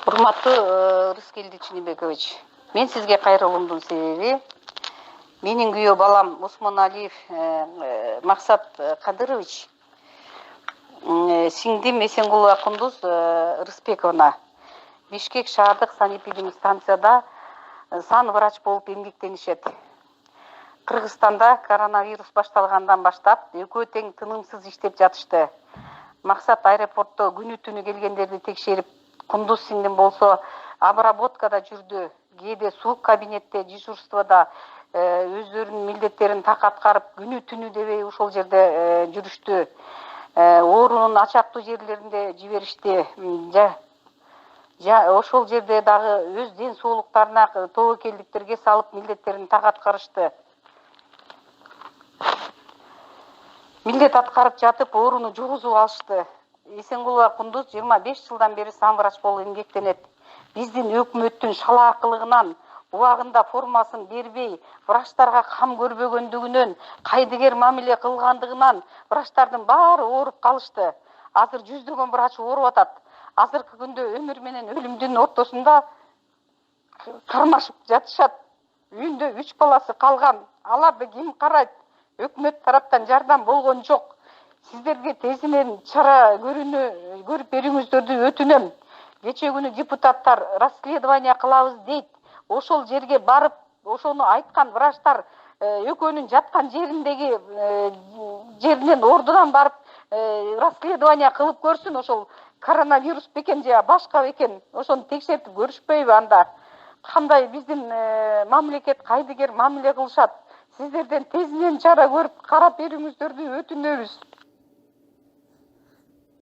Урматтуу Рыскелди Чинибекович, мен сизге кайрылуумдун себеби менин күйөө балам Осмоналиев Максат Кадырович сиңдим Эсенгулова Кундуз Рыспековна Бишкек шаардык санэпидемстанцияда сан врач болуп эмгектенишет. Кыргызстанда коронавирус башталгандан баштап экөө тең тынымсыз иштеп жатышты. Максат аэропортто күнү түнү келгендерди текшерип, Кундуз сиңдим болсо обработкада жүрдү. Кээде суук кабинетте, дежурствода өздөрүнүн милдеттерин так аткарып, күнү түнү дебей ошол жерде жүрүштү. Оорунун ачактуу жерлеринде жиберишти. Ошол жерде дагы өз ден соолуктарына тобокелдиктерге салып, милдеттерин так аткарышты. Милдет аткарып жатып, ооруну жугузуп алышты. Эсенгулова Кундуз 25 жылдан бери сан врач болуп эмгектенет. Биздин өкмөттүн шалаакылыгынан, убагында формасын бербей, врачтарга кам көрбөгөндүгүнөн, кайдыгер мамиле кылгандыгынан врачтардын баары ооруп калышты. Азыр жүздөгөн врач ооруп атат. Азыркы күндө өмүр менен өлүмдүн ортосунда кармашып жатышат. Үйүндө 3 баласы калган. Аларды ким карайт? Өкмөт тараптан жардам болгон жок. Сиздерге тезинен чара көрүп берүүңүздөрдү өтүнөм. Кече күнү депутаттар расследование кылабыз дейт. Ошол жерге барып, ошону айткан врачтар экөөнүн жаткан жеринен ордудан барып расследование кылып көрсүн, ошол коронавирус бекен же башка бекен, ошону текшертип көрүшпөйбү анда? Кандай биздин мамлекет кайдыгер мамиле кылышат? Сиздерден тезинен чара көрүп карап берүүңүздөрдү өтүнөбүз.